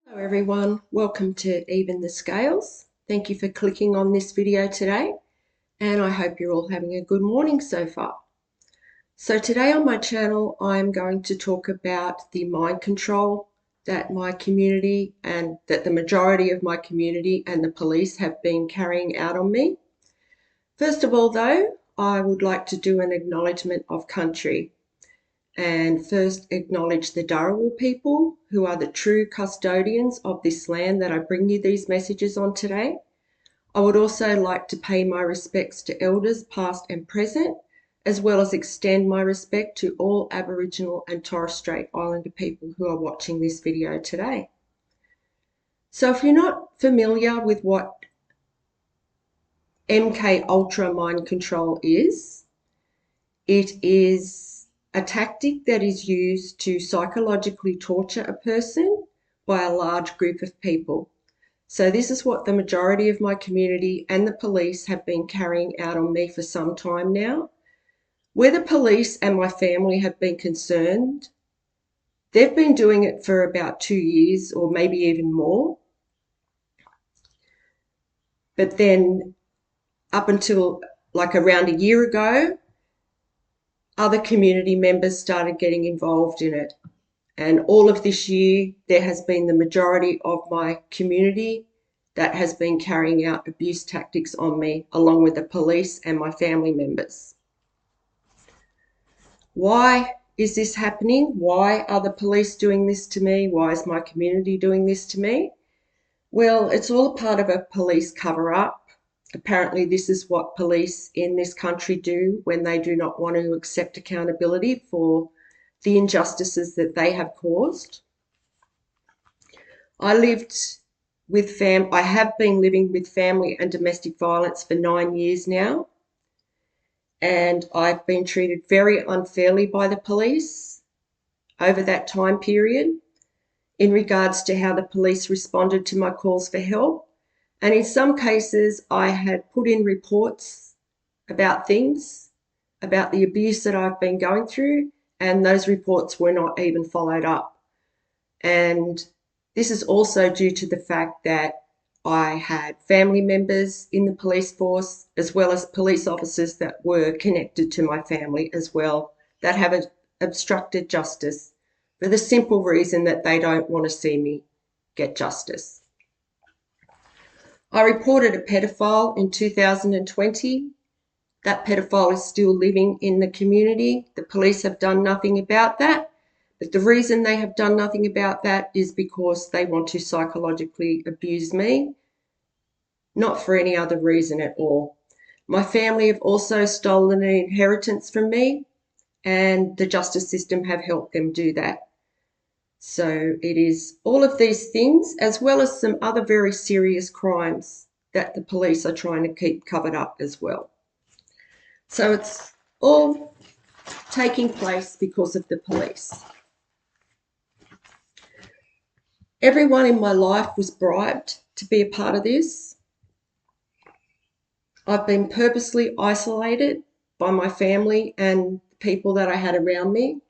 Hello everyone, welcome to Even the Scales. Thank you for clicking on this video today, and I hope you're all having a good morning so far. So today on my channel I'm going to talk about the mind control that my community and that the majority of my community and the police have been carrying out on me. First of all though, I would like to do an acknowledgement of country and first acknowledge the Dharawal people, who are the true custodians of this land that I bring you these messages on today. I would also like to pay my respects to elders past and present, as well as extend my respect to all Aboriginal and Torres Strait Islander people who are watching this video today. So if you're not familiar with what MK Ultra mind control is, it is a tactic that is used to psychologically torture a person by a large group of people. So this is what the majority of my community and the police have been carrying out on me for some time now. Where the police and my family have been concerned, they've been doing it for about 2 years or maybe even more. But then up until like around a year ago, other community members started getting involved in it. And all of this year, there has been the majority of my community that has been carrying out abuse tactics on me, along with the police and my family members. Why is this happening? Why are the police doing this to me? Why is my community doing this to me? Well, it's all a part of a police cover-up. Apparently, this is what police in this country do when they do not want to accept accountability for the injustices that they have caused. I have been living with family and domestic violence for 9 years now, and I've been treated very unfairly by the police over that time period in regards to how the police responded to my calls for help. And in some cases, I had put in reports about things, about the abuse that I've been going through, and those reports were not even followed up. And this is also due to the fact that I had family members in the police force, as well as police officers that were connected to my family as well, that have obstructed justice for the simple reason that they don't want to see me get justice. I reported a pedophile in 2020. That pedophile is still living in the community. The police have done nothing about that. But the reason they have done nothing about that is because they want to psychologically abuse me, not for any other reason at all. My family have also stolen an inheritance from me, and the justice system have helped them do that. So it is all of these things, as well as some other very serious crimes that the police are trying to keep covered up as well. So it's all taking place because of the police. Everyone in my life was bribed to be a part of this. I've been purposely isolated by my family and people that I had around me.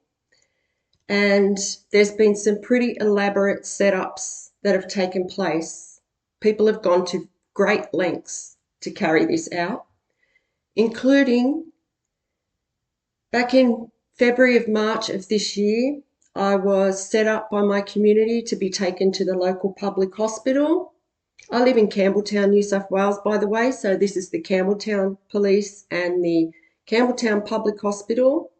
And there's been some pretty elaborate setups that have taken place. People have gone to great lengths to carry this out, including back in February of March of this year, I was set up by my community to be taken to the local public hospital. I live in Campbelltown, New South Wales, by the way, so this is the Campbelltown Police and the Campbelltown Public Hospital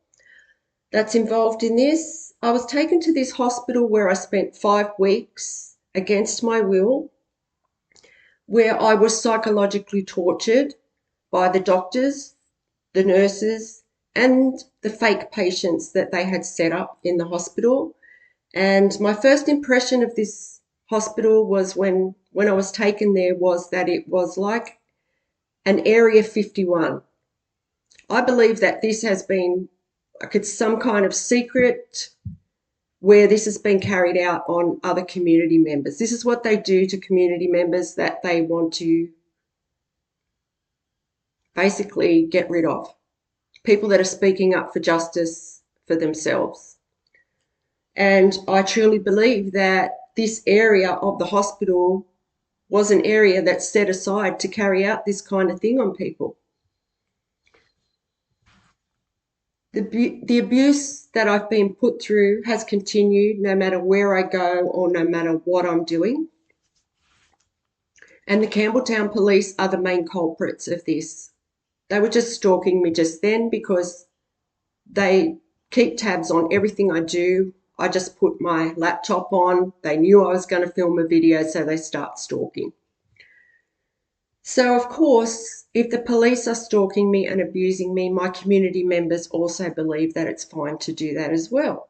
that's involved in this. I was taken to this hospital where I spent 5 weeks against my will, where I was psychologically tortured by the doctors, the nurses, and the fake patients that they had set up in the hospital. And my first impression of this hospital was when I was taken there was that it was like an Area 51. I believe that this has been like it's some kind of secret where this has been carried out on other community members. This is what they do to community members that they want to basically get rid of. People that are speaking up for justice for themselves. And I truly believe that this area of the hospital was an area that's set aside to carry out this kind of thing on people. The abuse that I've been put through has continued no matter where I go or no matter what I'm doing. And the Campbelltown police are the main culprits of this. They were just stalking me just then because they keep tabs on everything I do. I just put my laptop on. They knew I was going to film a video, so they start stalking. So, of course, if the police are stalking me and abusing me, my community members also believe that it's fine to do that as well.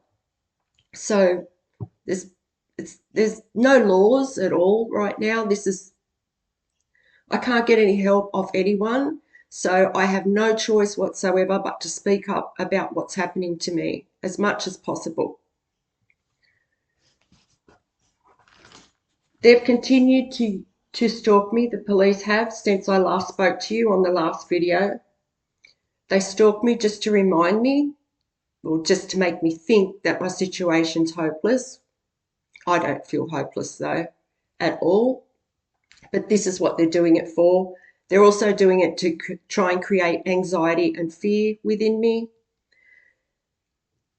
So there's no laws at all right now. I can't get any help off anyone, so I have no choice whatsoever but to speak up about what's happening to me as much as possible. They've continued to stalk me, the police have, since I last spoke to you on the last video. They stalk me just to remind me, or just to make me think that my situation's hopeless. I don't feel hopeless though, at all. But this is what they're doing it for. They're also doing it to try and create anxiety and fear within me.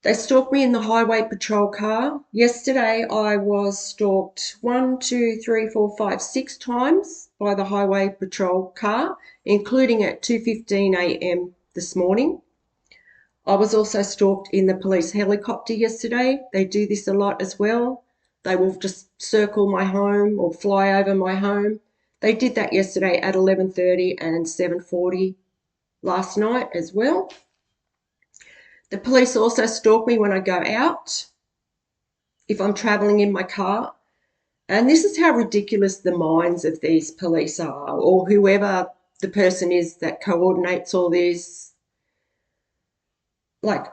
They stalked me in the highway patrol car. Yesterday I was stalked 6 times by the highway patrol car, including at 2:15 a.m. this morning. I was also stalked in the police helicopter yesterday. They do this a lot as well. They will just circle my home or fly over my home. They did that yesterday at 11:30 and 7:40 last night as well. The police also stalk me when I go out, if I'm travelling in my car. And this is how ridiculous the minds of these police are, or whoever the person is that coordinates all this. Like,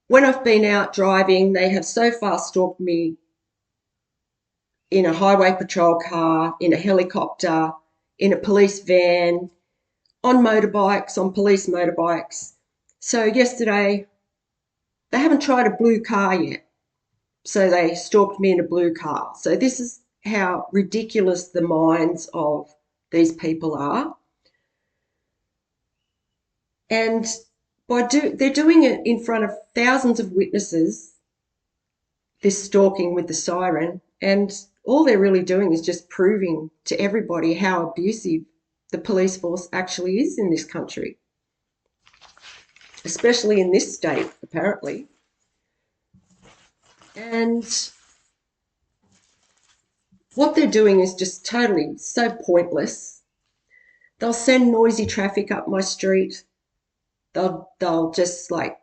when I've been out driving, they have so far stalked me in a highway patrol car, in a helicopter, in a police van, on motorbikes, on police motorbikes. So yesterday, they haven't tried a blue car yet. So they stalked me in a blue car. So this is how ridiculous the minds of these people are. And they're doing it in front of thousands of witnesses, this stalking with the siren, and all they're really doing is just proving to everybody how abusive the police force actually is in this country, especially in this state, apparently. And what they're doing is just totally so pointless. They'll send noisy traffic up my street. They'll just like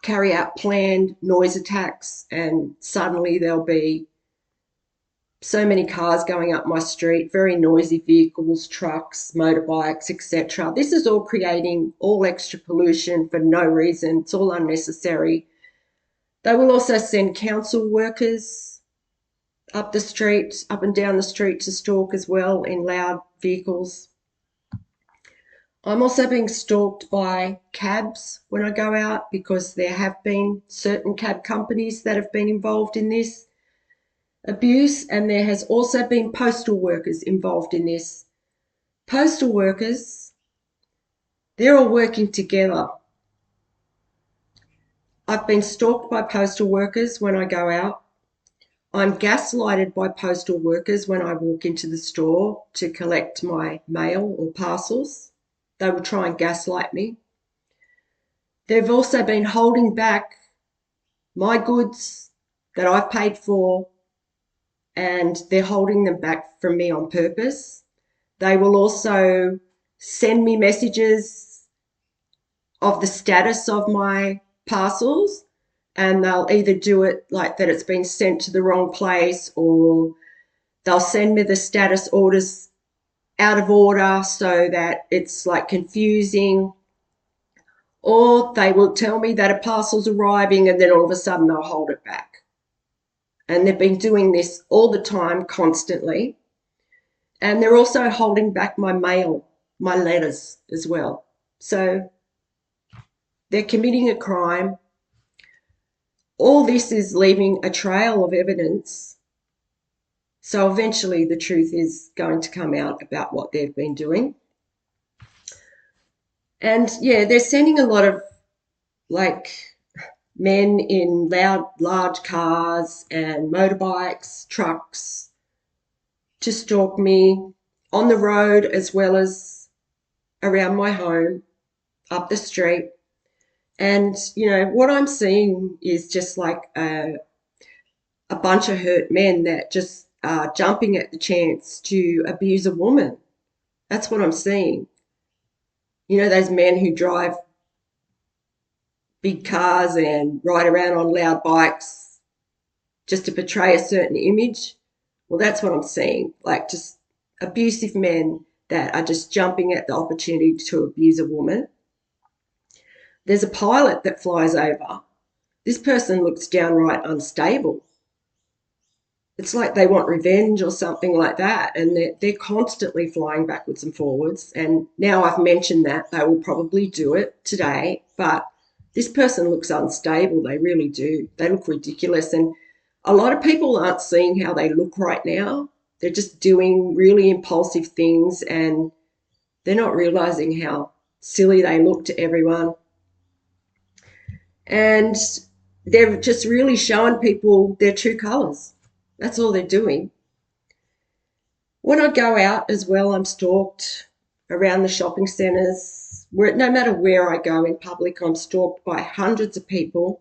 carry out planned noise attacks, and suddenly there'll be so many cars going up my street, very noisy vehicles, trucks, motorbikes, etc. This is all creating all extra pollution for no reason. It's all unnecessary. They will also send council workers up the street, up and down the street to stalk as well in loud vehicles. I'm also being stalked by cabs when I go out, because there have been certain cab companies that have been involved in this abuse, and there has also been postal workers involved in this. Postal workers, they're all working together. I've been stalked by postal workers when I go out. I'm gaslighted by postal workers when I walk into the store to collect my mail or parcels. They will try and gaslight me. They've also been holding back my goods that I've paid for, and they're holding them back from me on purpose. They will also send me messages of the status of my parcels, and they'll either do it like that it's been sent to the wrong place, or they'll send me the status orders out of order so that it's like confusing, or they will tell me that a parcel's arriving and then all of a sudden they'll hold it back. And they've been doing this all the time, constantly. And they're also holding back my mail, my letters as well. So they're committing a crime. All this is leaving a trail of evidence So eventually the truth is going to come out about what they've been doing. And yeah, they're sending a lot of like men in large cars and motorbikes, trucks to stalk me on the road as well as around my home, up the street. And, you know, what I'm seeing is just like a bunch of hurt men that just are jumping at the chance to abuse a woman. That's what I'm seeing. You know, those men who drive big cars and ride around on loud bikes just to portray a certain image. Well, that's what I'm seeing. Like just abusive men that are just jumping at the opportunity to abuse a woman. There's a pilot that flies over. This person looks downright unstable. It's like they want revenge or something like that. And they're constantly flying backwards and forwards. And now I've mentioned that, they will probably do it today. But this person looks unstable. They really do. They look ridiculous. And a lot of people aren't seeing how they look right now. They're just doing really impulsive things and they're not realizing how silly they look to everyone. And they're just really showing people their true colours. That's all they're doing. When I go out as well, I'm stalked around the shopping centres. No matter where I go in public, I'm stalked by hundreds of people.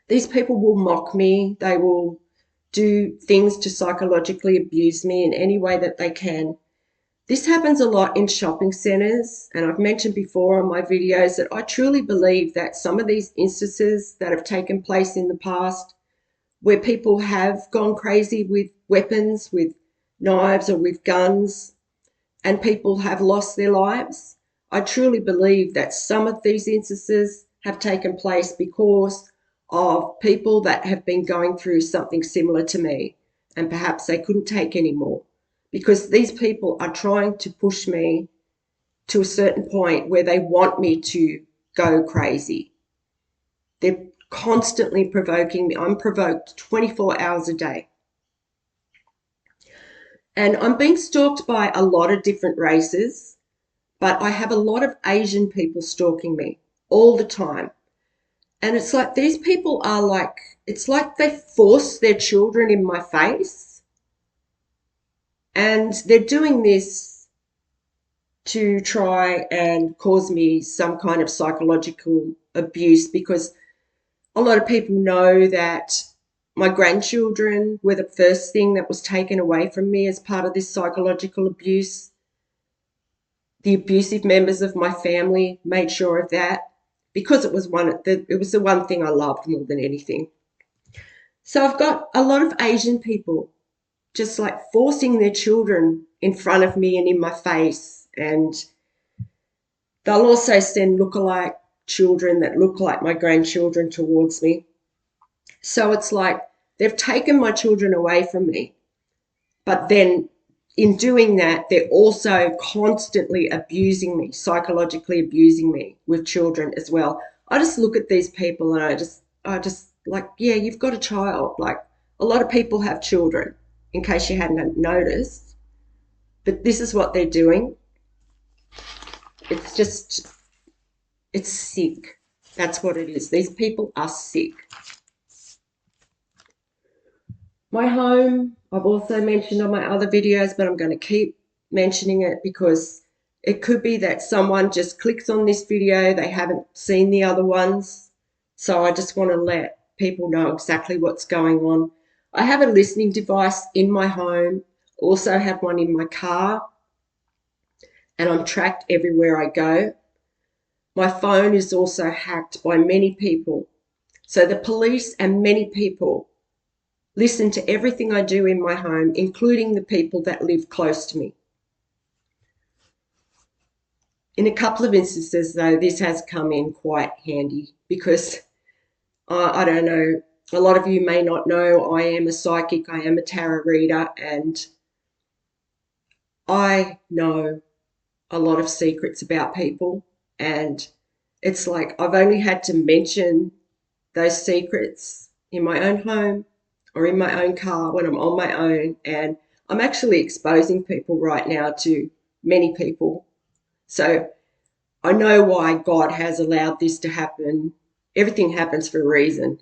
These people will mock me. They will do things to psychologically abuse me in any way that they can. This happens a lot in shopping centres, and I've mentioned before on my videos that I truly believe that some of these instances that have taken place in the past where people have gone crazy with weapons, with knives or with guns, and people have lost their lives, I truly believe that some of these instances have taken place because of people that have been going through something similar to me and perhaps they couldn't take anymore, because these people are trying to push me to a certain point where they want me to go crazy. They're constantly provoking me. I'm provoked 24 hours a day. And I'm being stalked by a lot of different races, but I have a lot of Asian people stalking me all the time. And it's like these people are like, it's like they force their children in my face. And they're doing this to try and cause me some kind of psychological abuse, because a lot of people know that my grandchildren were the first thing that was taken away from me as part of this psychological abuse. The abusive members of my family made sure of that because it was the one thing I loved more than anything. So I've got a lot of Asian people just like forcing their children in front of me and in my face, and they'll also send lookalike children that look like my grandchildren towards me. So it's like they've taken my children away from me, but then in doing that, they're also constantly abusing me, psychologically abusing me with children as well. I just look at these people and I just like, yeah, you've got a child. Like a lot of people have children, in case you hadn't noticed, but this is what they're doing. It's just, it's sick. That's what it is. These people are sick. My home, I've also mentioned on my other videos, but I'm going to keep mentioning it because it could be that someone just clicks on this video, they haven't seen the other ones. So I just want to let people know exactly what's going on. I have a listening device in my home, also have one in my car, and I'm tracked everywhere I go. My phone is also hacked by many people. So the police and many people listen to everything I do in my home, including the people that live close to me. In a couple of instances, though, this has come in quite handy because I don't know, a lot of you may not know, I am a psychic, I am a tarot reader, and I know a lot of secrets about people. And it's like I've only had to mention those secrets in my own home or in my own car when I'm on my own. And I'm actually exposing people right now to many people. So I know why God has allowed this to happen. Everything happens for a reason,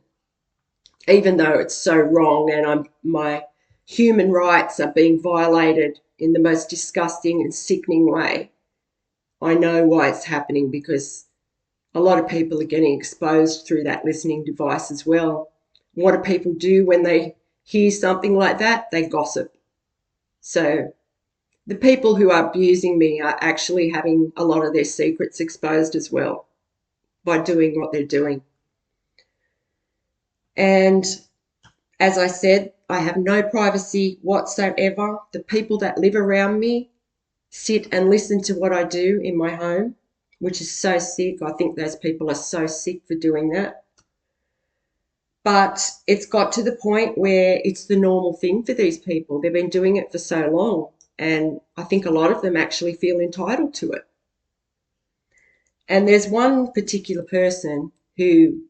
even though it's so wrong and my human rights are being violated in the most disgusting and sickening way. I know why it's happening because a lot of people are getting exposed through that listening device as well. What do people do when they hear something like that? They gossip. So the people who are abusing me are actually having a lot of their secrets exposed as well by doing what they're doing. And as I said, I have no privacy whatsoever. The people that live around me sit and listen to what I do in my home, which is so sick. I think those people are so sick for doing that. But it's got to the point where it's the normal thing for these people. They've been doing it for so long, and I think a lot of them actually feel entitled to it. And there's one particular person who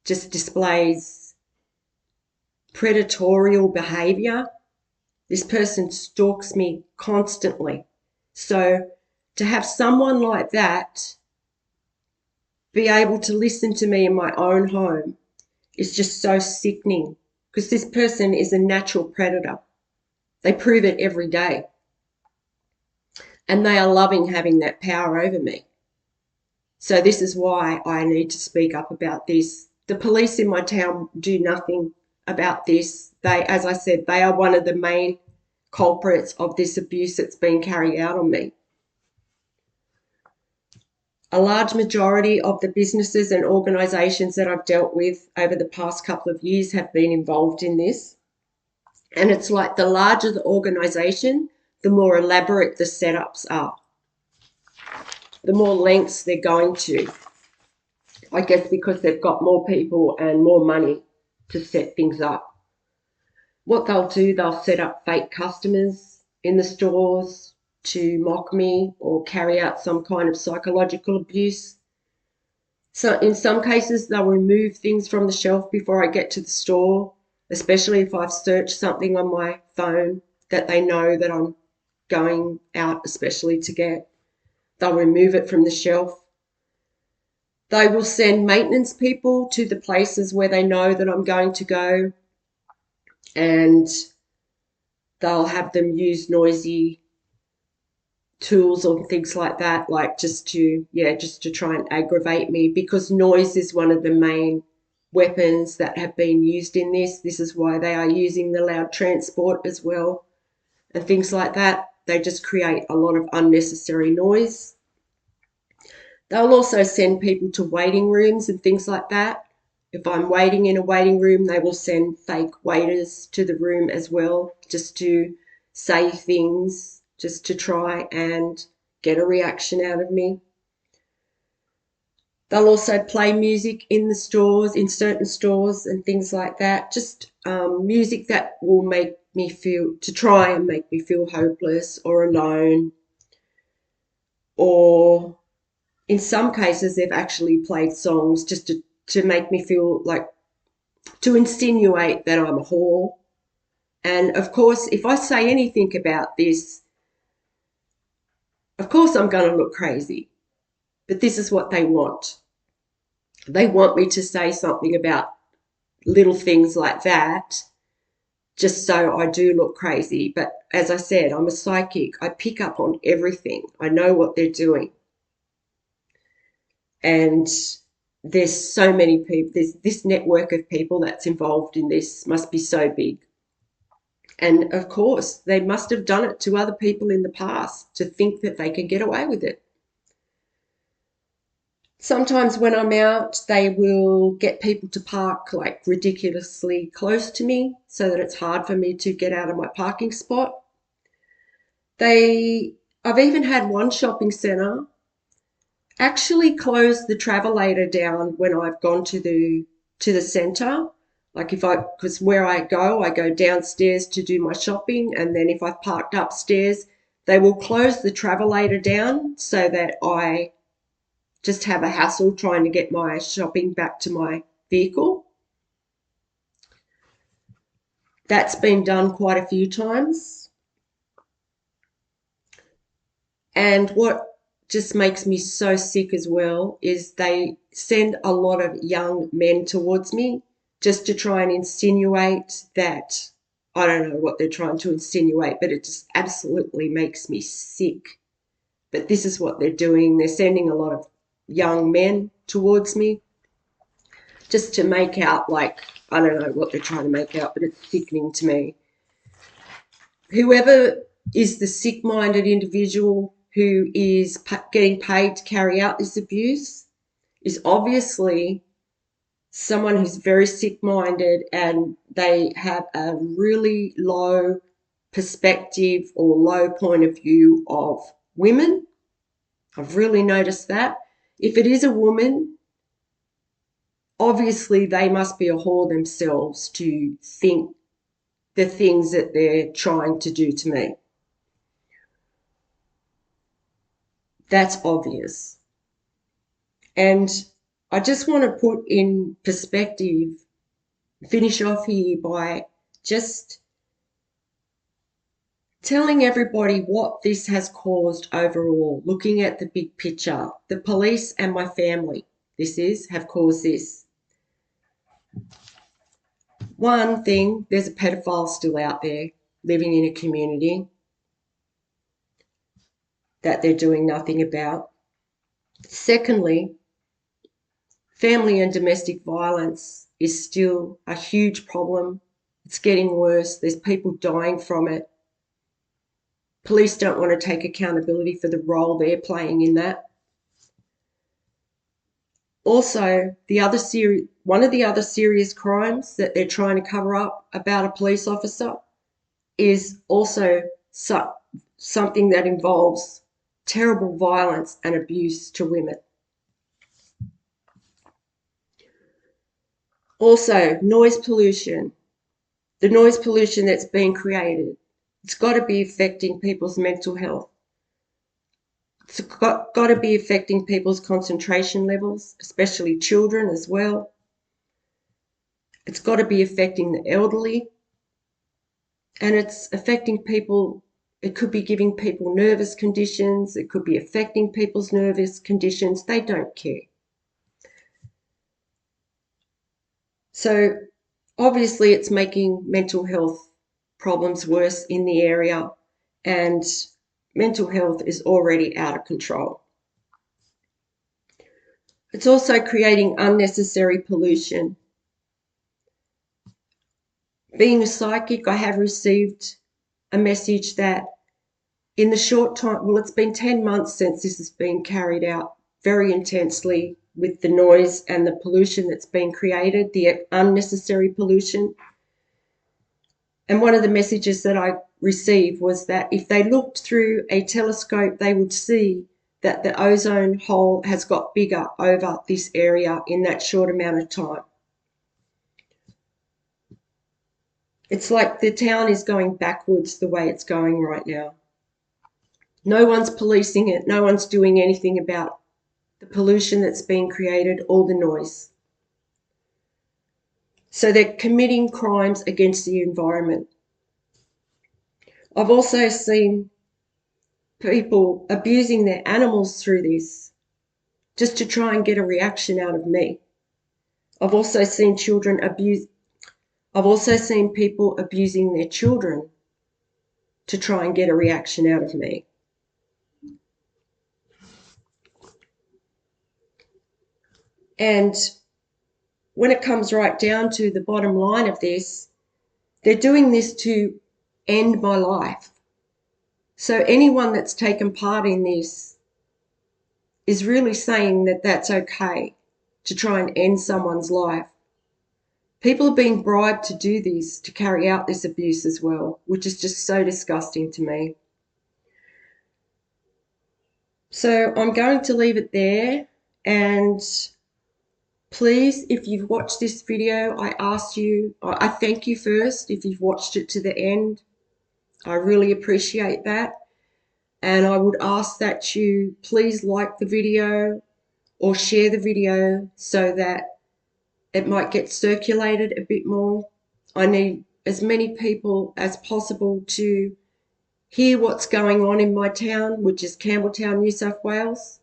just displays predatorial behavior. This person stalks me constantly. So to have someone like that be able to listen to me in my own home is just so sickening, because this person is a natural predator. They prove it every day. And they are loving having that power over me. So this is why I need to speak up about this. The police in my town do nothing about this. They, as I said, they are one of the main culprits of this abuse that's been carried out on me. A large majority of the businesses and organisations that I've dealt with over the past couple of years have been involved in this. And it's like the larger the organisation, the more elaborate the setups are, the more lengths they're going to. I guess because they've got more people and more money to set things up. What they'll do, they'll set up fake customers in the stores to mock me or carry out some kind of psychological abuse. So in some cases, they'll remove things from the shelf before I get to the store, especially if I've searched something on my phone that they know that I'm going out especially to get. They'll remove it from the shelf. They will send maintenance people to the places where they know that I'm going to go, and they'll have them use noisy tools or things like that, like just to try and aggravate me, because noise is one of the main weapons that have been used in this. This is why they are using the loud transport as well and things like that. They just create a lot of unnecessary noise. They'll also send people to waiting rooms and things like that. If I'm waiting in a waiting room, they will send fake waiters to the room as well, just to say things, just to try and get a reaction out of me. They'll also play music in the stores, in certain stores and things like that, just music that will make me feel, to try and make me feel hopeless or alone, or in some cases, they've actually played songs just to make me feel like, to insinuate that I'm a whore. And of course, if I say anything about this, of course I'm going to look crazy. But this is what they want. They want me to say something about little things like that, just so I do look crazy. But as I said, I'm a psychic. I pick up on everything. I know what they're doing. And there's so many people, there's this network of people that's involved in this must be so big. And of course, they must have done it to other people in the past to think that they can get away with it. Sometimes when I'm out, they will get people to park like ridiculously close to me so that it's hard for me to get out of my parking spot. I've even had one shopping centre actually close the travelator down when I've gone to the centre. Like because where I go downstairs to do my shopping, and then if I've parked upstairs, they will close the travelator down so that I just have a hassle trying to get my shopping back to my vehicle. That's been done quite a few times. And what just makes me so sick as well is they send a lot of young men towards me just to try and insinuate that, I don't know what they're trying to insinuate, but it just absolutely makes me sick. But this is what they're doing. They're sending a lot of young men towards me just to make out like, I don't know what they're trying to make out, but it's sickening to me. Whoever is the sick-minded individual who is getting paid to carry out this abuse is obviously someone who's very sick-minded, and they have a really low perspective or low point of view of women. I've really noticed that. If it is a woman, obviously they must be a whore themselves to think the things that they're trying to do to me. That's obvious. And I just want to put in perspective, finish off here by just telling everybody what this has caused overall, looking at the big picture. The police and my family, have caused this. One thing, there's a pedophile still out there living in a community that they're doing nothing about. Secondly, family and domestic violence is still a huge problem. It's getting worse. There's people dying from it. Police don't want to take accountability for the role they're playing in that. Also, one of the other serious crimes that they're trying to cover up about a police officer is also something that involves terrible violence and abuse to women. Also, noise pollution. The noise pollution that's being created, it's got to be affecting people's mental health. It's got to be affecting people's concentration levels, especially children as well. It's got to be affecting the elderly. And it's affecting people. It could be giving people nervous conditions. It could be affecting people's nervous conditions. They don't care. So obviously it's making mental health problems worse in the area, and mental health is already out of control. It's also creating unnecessary pollution. Being a psychic, I have received a message that in the short time, well, it's been 10 months since this has been carried out very intensely with the noise and the pollution that's been created, the unnecessary pollution. And one of the messages that I received was that if they looked through a telescope, they would see that the ozone hole has got bigger over this area in that short amount of time. It's like the town is going backwards the way it's going right now. No one's policing it. No one's doing anything about the pollution that's being created or the noise. So they're committing crimes against the environment. I've also seen people abusing their animals through this just to try and get a reaction out of me. I've also seen people abusing their children to try and get a reaction out of me. And when it comes right down to the bottom line of this, they're doing this to end my life. So anyone that's taken part in this is really saying that that's okay to try and end someone's life. People are being bribed to do this, to carry out this abuse as well, which is just so disgusting to me. So I'm going to leave it there, and please, if you've watched this video, I thank you first if you've watched it to the end. I really appreciate that. And I would ask that you please like the video or share the video so that it might get circulated a bit more. I need as many people as possible to hear what's going on in my town, which is Campbelltown, New South Wales,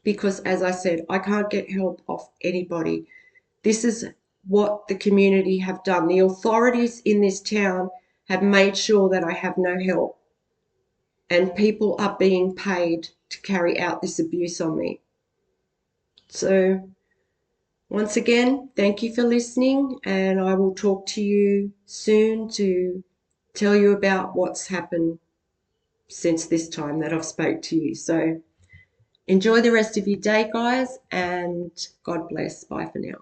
because as I said, I can't get help off anybody. This is what the community have done. The authorities in this town have made sure that I have no help, and people are being paid to carry out this abuse on me. So once again, thank you for listening, and I will talk to you soon to tell you about what's happened since this time that I've spoke to you. So enjoy the rest of your day, guys, and God bless. Bye for now.